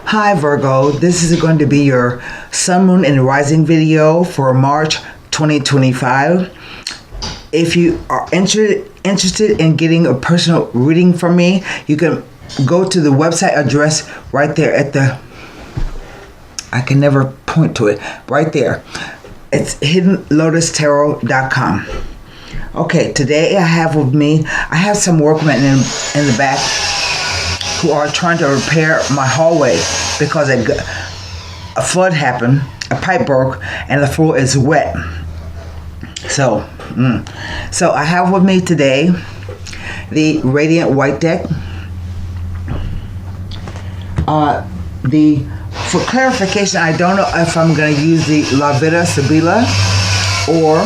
Hi Virgo, this is going to be your Sun, Moon, and Rising video for March 2025. If you are interested in getting a personal reading from me, you can go to the website address right there at the, I can never point to it, right there. It's HiddenLotusTarot.com. Okay, today I have some workmen in the back who are trying to repair my hallway because a flood happened, a pipe broke, and the floor is wet. So I have with me today the Radiant White deck. For clarification, I don't know if I'm going to use the La Vida Sibila or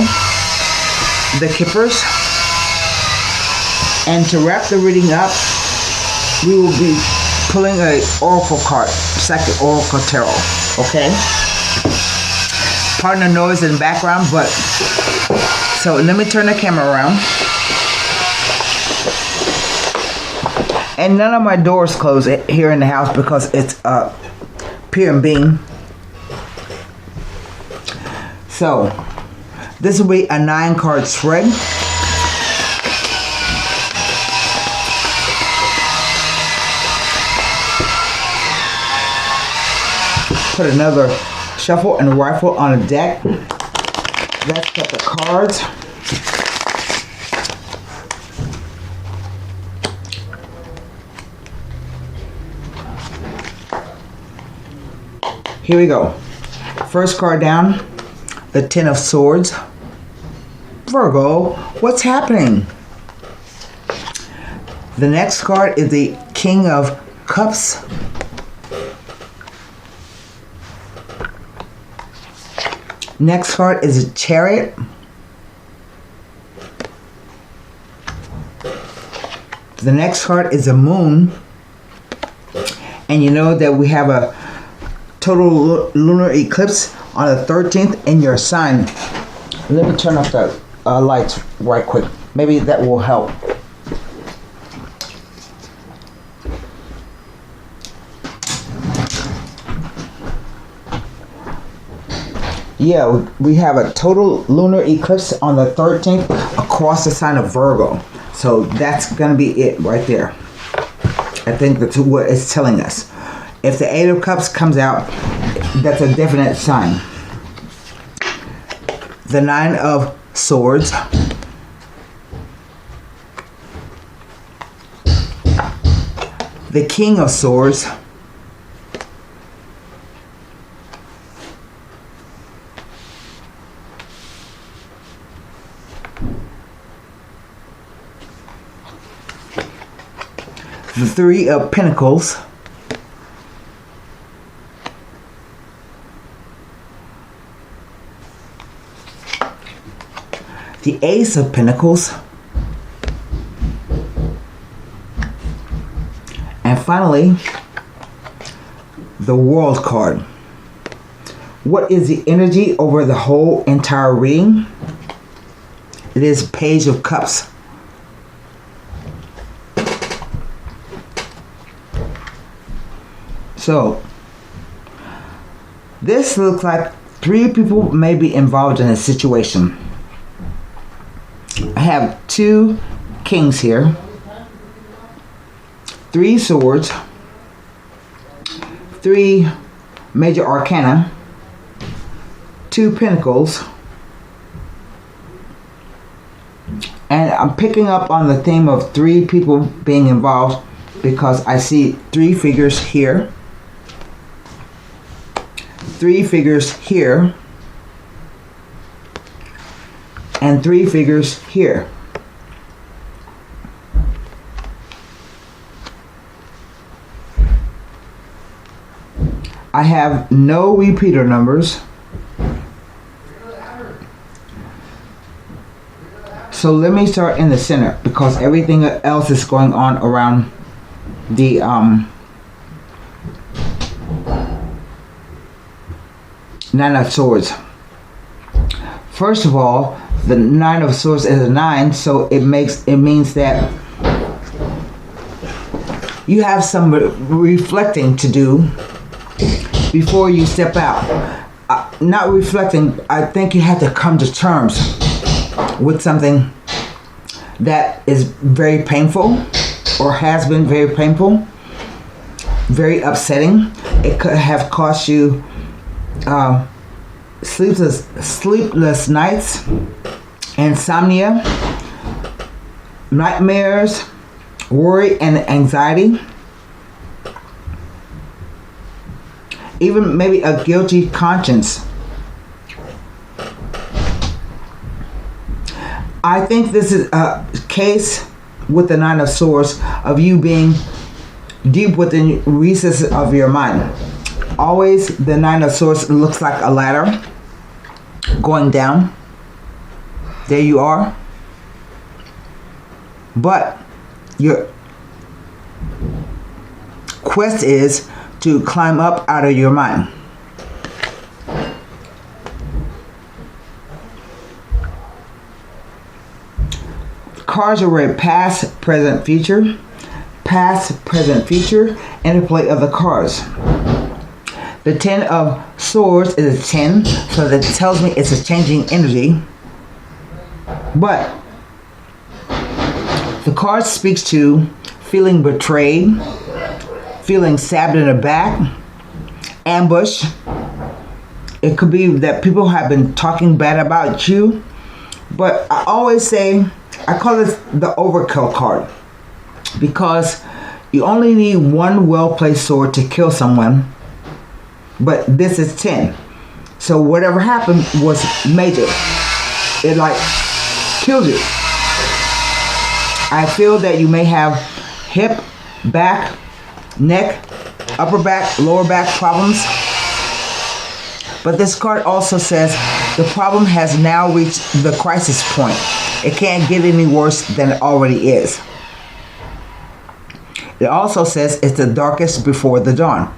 the Kippers. And to wrap the reading up, we will be pulling an oracle card, second oracle tarot, okay? Pardon the noise in the background, but so let me turn the camera around. And none of my doors close here in the house because it's pier and beam. So this will be a 9-card spread. Put another shuffle and rifle on a deck. Let's get the cards. Here we go. First card down, the Ten of Swords. Virgo, what's happening? The next card is the King of Cups. Next card is a Chariot. The next card is a Moon. And you know that we have a total lunar eclipse on the 13th in your sign. Let me turn off the lights right quick. Maybe that will help. Yeah, we have a total lunar eclipse on the 13th across the sign of Virgo. So that's going to be it right there. I think that's what it's telling us. If the Eight of Cups comes out, that's a definite sign. The Nine of Swords. The King of Swords. The Three of Pentacles. The Ace of Pentacles. And finally, the World card. What is the energy over the whole entire reading? It is Page of Cups. So, this looks like 3 people may be involved in a situation. I have 2 kings here, 3 swords, 3 major arcana, 2 pentacles, and I'm picking up on the theme of 3 people being involved because I see 3 figures here, 3 figures here, and 3 figures here. I have no repeater numbers. So let me start in the center because everything else is going on around the Nine of Swords. First of all, the Nine of Swords is a 9, so it means that you have some reflecting to do before you step out. Not reflecting, I think you have to come to terms with something that is very painful or has been very painful, very upsetting. It could have cost you sleepless nights, insomnia, nightmares, worry and anxiety, even maybe a guilty conscience. I think this is a case with the Nine of Swords of you being deep within recesses of your mind. Always the Nine of Swords looks like a ladder going down. There you are. But your quest is to climb up out of your mind. Cards are read past, present, future. Past, present, future. Interplay of the cards. The Ten of Swords is a 10, so that tells me it's a changing energy. But the card speaks to feeling betrayed, feeling stabbed in the back, ambush. It could be that people have been talking bad about you. But I always say, I call this the overkill card, because you only need one well-placed sword to kill someone, but this is 10. So whatever happened was major. It like killed you. I feel that you may have hip, back, neck, upper back, lower back problems. But this card also says the problem has now reached the crisis point. It can't get any worse than it already is. It also says it's the darkest before the dawn.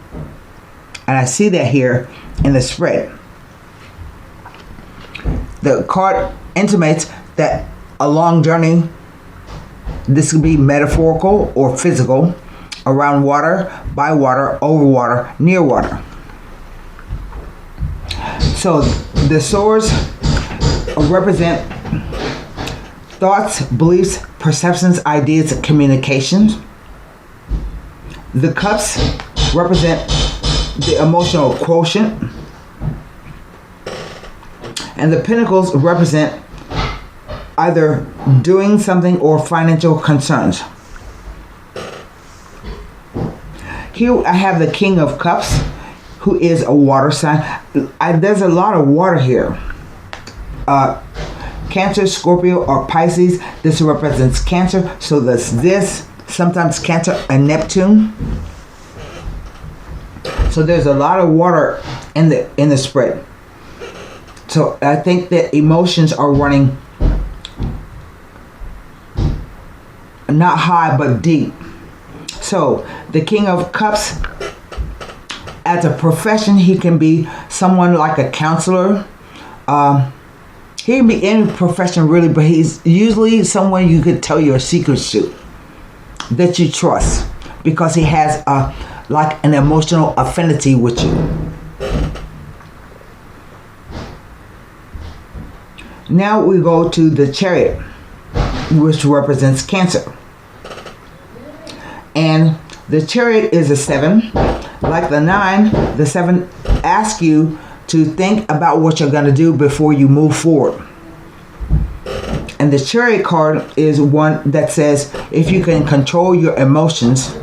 And I see that here in the spread. The card intimates that a long journey, this could be metaphorical or physical, around water, by water, over water, near water. So the swords represent thoughts, beliefs, perceptions, ideas, communications. The cups represent the emotional quotient. And the pentacles represent either doing something or financial concerns. Here I have the King of Cups, who is a water sign. There's a lot of water here. Cancer, Scorpio, or Pisces. This represents Cancer. So this sometimes Cancer and Neptune. So there's a lot of water in the spread. So I think that emotions are running not high but deep. So the King of Cups, as a profession, he can be someone like a counselor. He can be any profession really, but he's usually someone you could tell your secrets to, that you trust, because he has like an emotional affinity with you. Now we go to the Chariot, which represents Cancer. And the Chariot is a 7. Like the 9, the 7 asks you to think about what you're going to do before you move forward. And the Chariot card is one that says if you can control your emotions,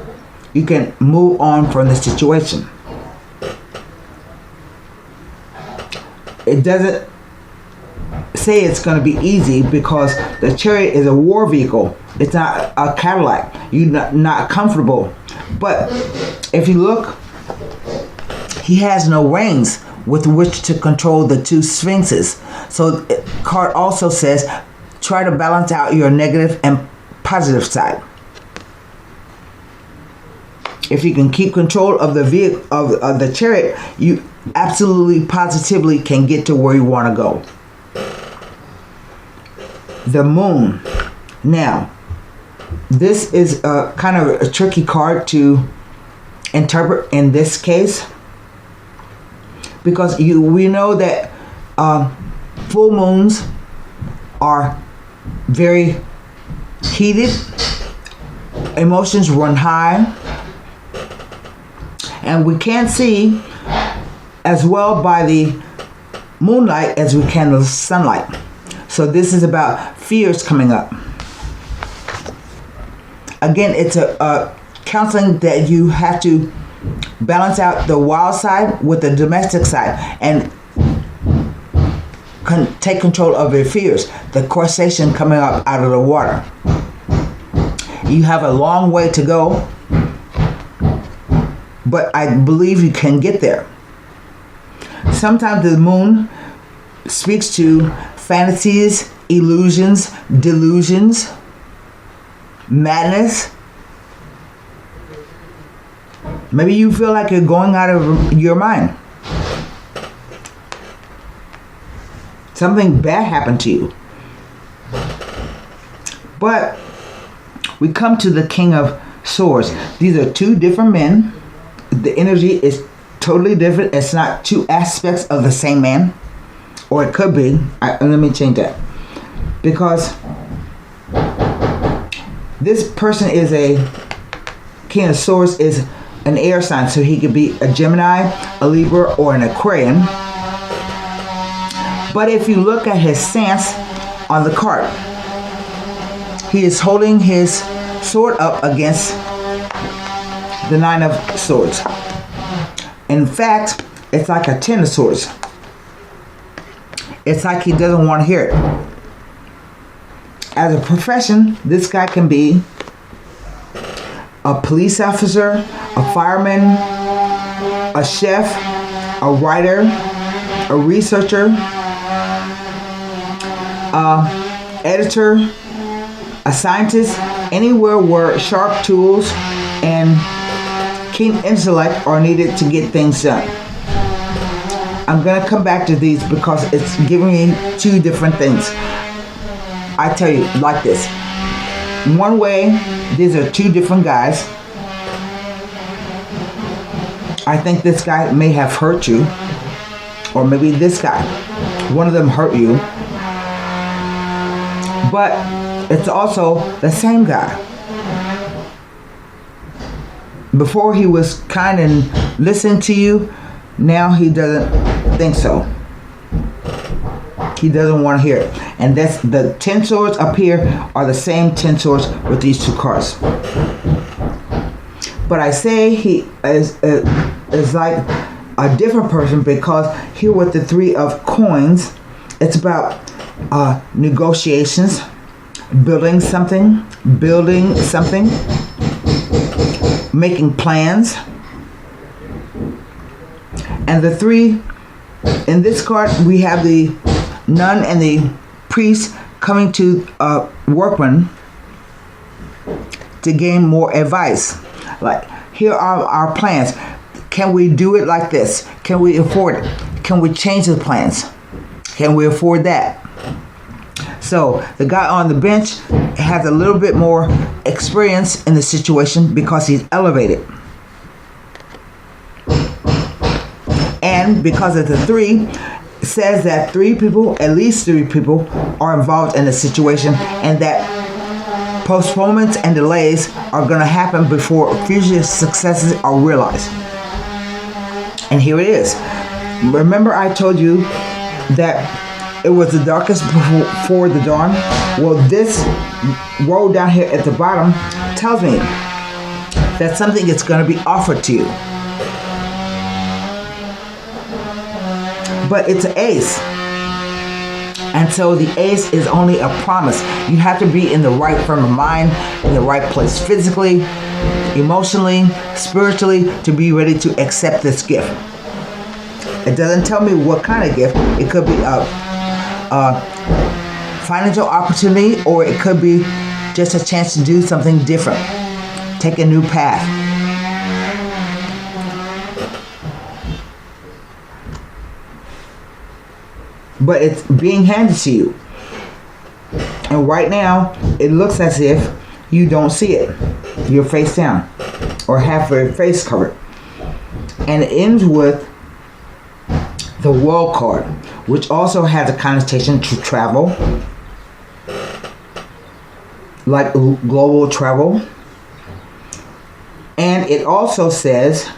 you can move on from the situation. It doesn't say it's going to be easy, because the Chariot is a war vehicle. It's not a Cadillac. You're not comfortable. But if you look, he has no reins with which to control the two sphinxes. So the card also says try to balance out your negative and positive side. If you can keep control of the vehicle of the Chariot, you absolutely positively can get to where you want to go. The Moon. Now, this is kind of a tricky card to interpret in this case. because we know that full moons are very heated, emotions run high, and we can't see as well by the moonlight as we can the sunlight. So this is about fears coming up. Again, it's a counseling that you have to balance out the wild side with the domestic side and take control of your fears. The crustacean coming up out of the water. You have a long way to go, but I believe you can get there. Sometimes the moon speaks to fantasies, illusions, delusions, madness. Maybe you feel like you're going out of your mind. Something bad happened to you. But we come to the King of Swords. These are two different men. The energy is totally different. It's not two aspects of the same man. Or it could be. Let me change that. Because this person is a King of Swords is an air sign. So he could be a Gemini, a Libra, or an Aquarian. But if you look at his stance on the card, he is holding his sword up against the Nine of Swords. In fact, it's like a Ten of Swords. It's like he doesn't want to hear it. As a profession, this guy can be a police officer, a fireman, a chef, a writer, a researcher, editor, a scientist, anywhere where sharp tools and keen intellect are needed to get things done. I'm going to come back to these because it's giving me two different things. I tell you like this. One way, these are two different guys. I think this guy may have hurt you, or maybe this guy. One of them hurt you. But it's also the same guy. Before he was kind and listened to you, now he doesn't think so. He doesn't want to hear it. And that's the 10 swords up here are the same 10 swords with these two cards. But I say he is like a different person because here with the 3 of coins, it's about negotiations, building something, making plans. And the 3, in this card, we have the nun and the priest coming to a workman to gain more advice. Like, here are our plans. Can we do it like this? Can we afford it? Can we change the plans? Can we afford that? So the guy on the bench has a little bit more experience in the situation because he's elevated. And because of the 3, it says that 3 people, at least 3 people, are involved in the situation, and that postponements and delays are going to happen before future successes are realized. And here it is. Remember I told you that it was the darkest before the dawn? Well, this row down here at the bottom tells me that something is going to be offered to you. But it's an ace. And so the ace is only a promise. You have to be in the right frame of mind, in the right place physically, emotionally, spiritually, to be ready to accept this gift. It doesn't tell me what kind of gift. It could be a financial opportunity, or it could be just a chance to do something different. Take a new path. But it's being handed to you. And right now, it looks as if you don't see it. You're face down or half your face covered. And it ends with the World card, which also has a connotation to travel, like global travel. And it also says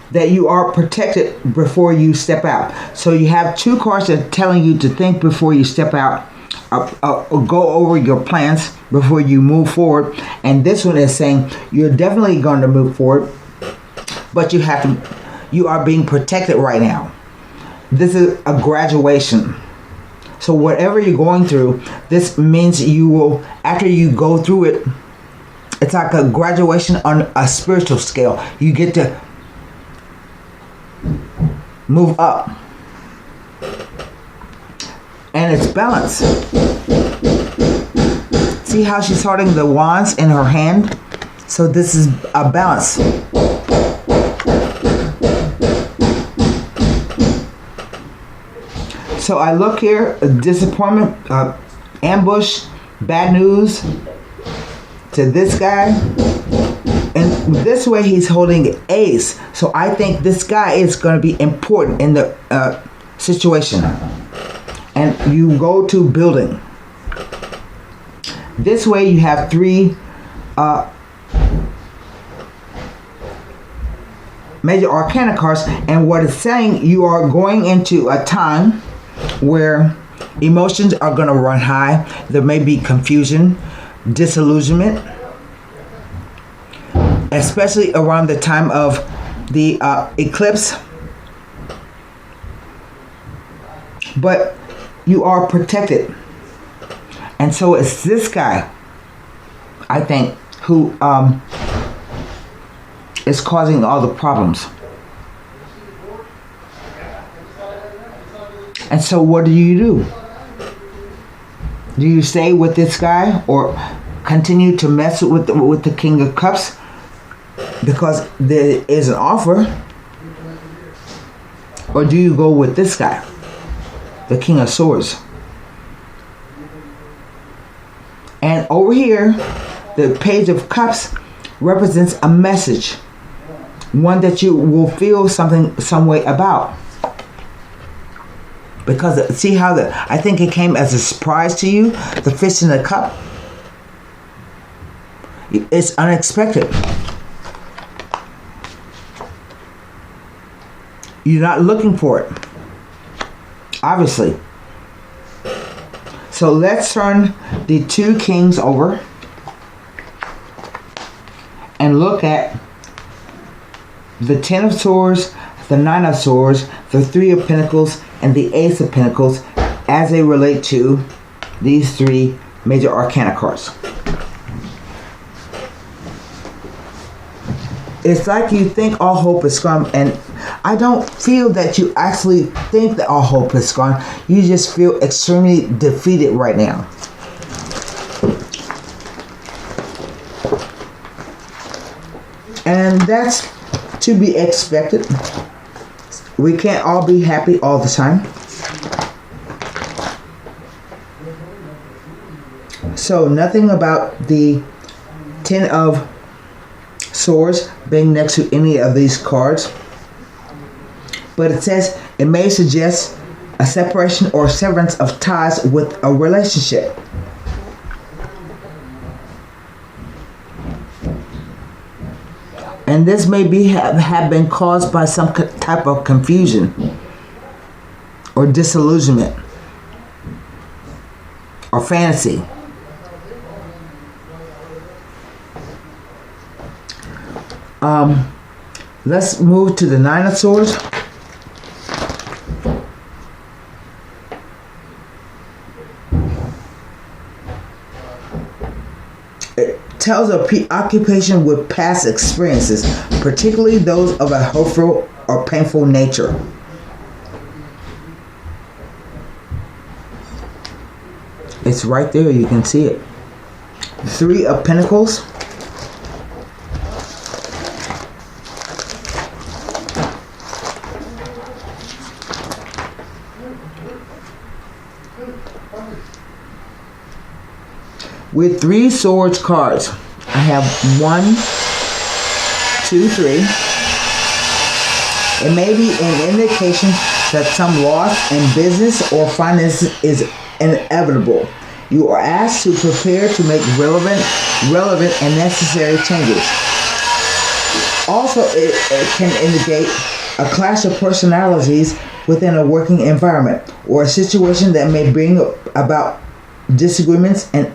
that you are protected before you step out. So you have two cards that are telling you to think before you step out, go over your plans before you move forward. And this one is saying you're definitely going to move forward, but you are being protected right now. This is a graduation. So whatever you're going through, this means you will, after you go through it, it's like a graduation on a spiritual scale. You get to move up. And it's balance. See how she's holding the wands in her hand? So this is a balance. So I look here, disappointment, ambush, bad news to this guy. And this way he's holding ace. So I think this guy is going to be important in the situation. And you go to building. This way you have three major arcana cards. And what it's saying, you are going into a time where emotions are going to run high. There may be confusion, disillusionment, especially around the time of the eclipse. But you are protected. And so it's this guy, I think, who is causing all the problems. And so what do? Do you stay with this guy or continue to mess with the King of Cups because there is an offer? Or do you go with this guy, the King of Swords? And over here, the Page of Cups represents a message, one that you will feel some way about. Because see how I think it came as a surprise to you, the fish in the cup. It's unexpected. You're not looking for it, obviously. So let's turn the two kings over and look at the Ten of Swords, the Nine of Swords, the Three of Pentacles, and the Ace of Pentacles as they relate to these three major arcana cards. It's like you think all hope is gone, and I don't feel that you actually think that all hope is gone. You just feel extremely defeated right now. And that's to be expected. We can't all be happy all the time. So nothing about the Ten of Swords being next to any of these cards. But it says it may suggest a separation or severance of ties with a relationship. And this may be have been caused by some type of confusion or disillusionment or fantasy. Let's move to the Nine of Swords. Tells of preoccupation with past experiences, particularly those of a hurtful or painful nature. It's right there, you can see it. Three of Pentacles. With three swords cards, I have 1, 2, 3, It may be an indication that some loss in business or finance is inevitable. You are asked to prepare to make relevant and necessary changes. Also, it can indicate a clash of personalities within a working environment or a situation that may bring about disagreements and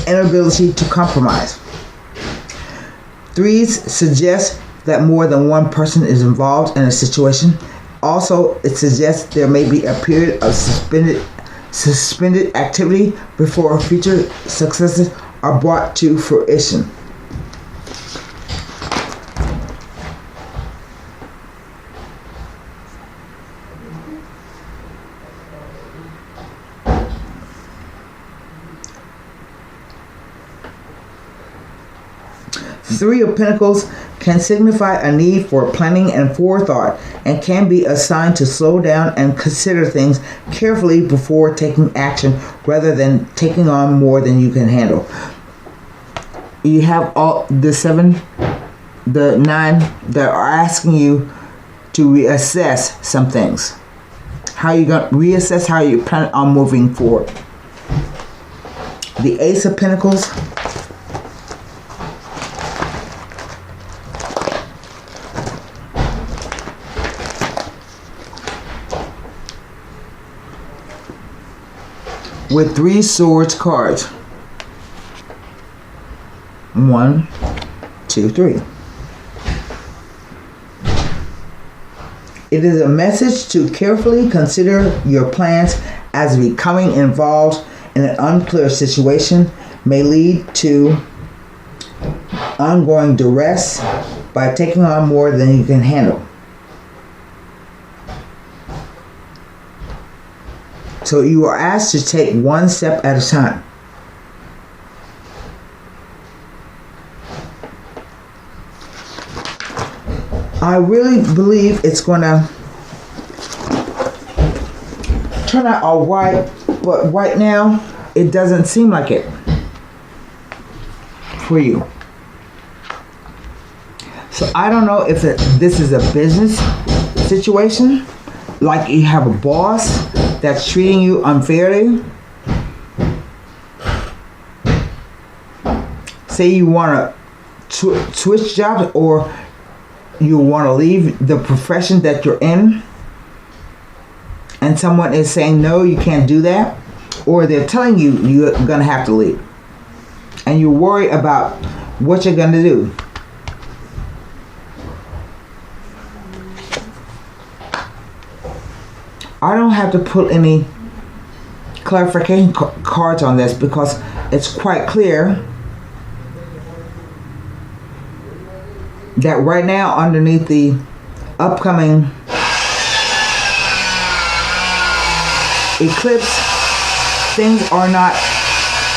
inability to compromise. Threes suggest that more than one person is involved in a situation. Also, it suggests there may be a period of suspended activity before future successes are brought to fruition. Three of Pentacles can signify a need for planning and forethought and can be a sign to slow down and consider things carefully before taking action rather than taking on more than you can handle. You have all the 7, the 9 that are asking you to reassess some things. How you going to reassess how you plan on moving forward. The Ace of Pentacles. With 3 Swords cards. 1, 2, 3. It is a message to carefully consider your plans, as becoming involved in an unclear situation may lead to ongoing duress by taking on more than you can handle. So you are asked to take one step at a time. I really believe it's going to turn out all right, but right now it doesn't seem like it for you. So I don't know if this is a business situation, like you have a boss that's treating you unfairly. Say you want to switch jobs, or you want to leave the profession that you're in, and someone is saying no, you can't do that, or they're telling you you're gonna have to leave, and you worry about what you're gonna do. I don't have to put any clarification cards on this because it's quite clear that right now, underneath the upcoming eclipse, things are not,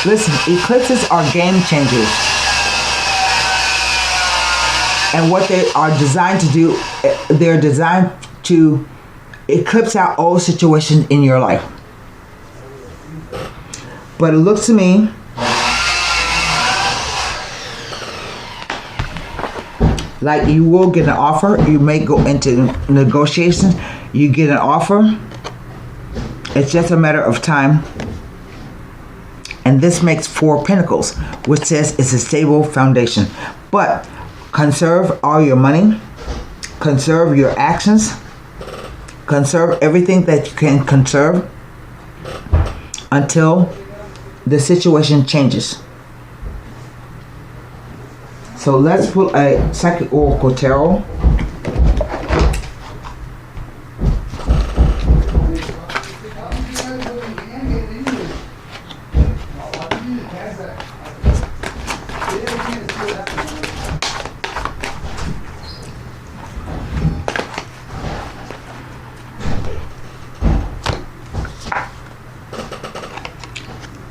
listen, eclipses are game changers. And what they are designed to do, they're designed to eclipse out old situations in your life. But it looks to me like you will get an offer. You may go into negotiations. You get an offer. It's just a matter of time. And this makes 4 Pentacles, which says it's a stable foundation. But conserve all your money. Conserve your actions. Conserve everything that you can conserve until the situation changes. So let's pull a Psychic Oracle Tarot.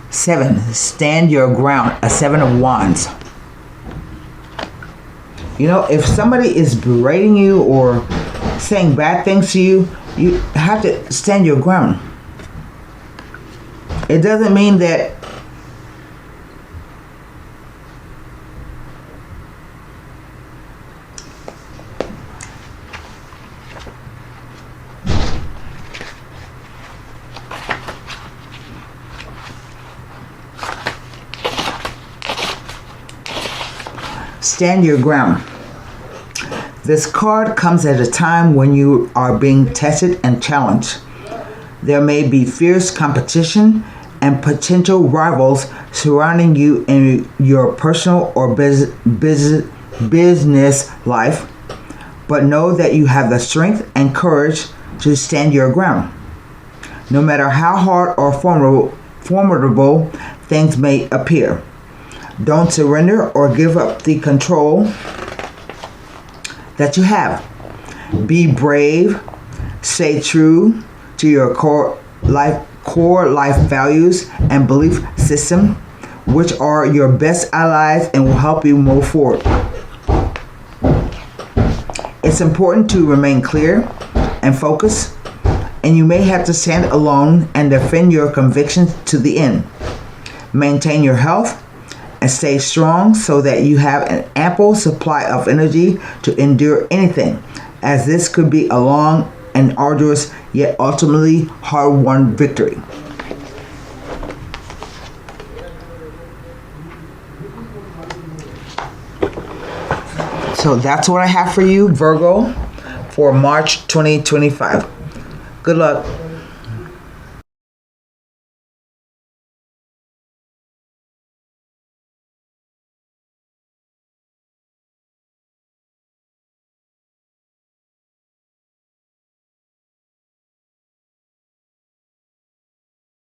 Seven, stand your ground. A 7 of Wands. You know, if somebody is berating you or saying bad things to you, you have to stand your ground. It doesn't mean that Stand your ground. This card comes at a time when you are being tested and challenged. There may be fierce competition and potential rivals surrounding you in your personal or business life, but know that you have the strength and courage to stand your ground. No matter how hard or formidable things may appear, don't surrender or give up the control that you have. Be brave, stay true to your core life values and belief system, which are your best allies and will help you move forward. It's important to remain clear and focused, and you may have to stand alone and defend your convictions to the end. Maintain your health and stay strong so that you have an ample supply of energy to endure anything, as this could be a long and arduous yet ultimately hard-won victory. So that's what I have for you, Virgo, for March 2025. Good luck.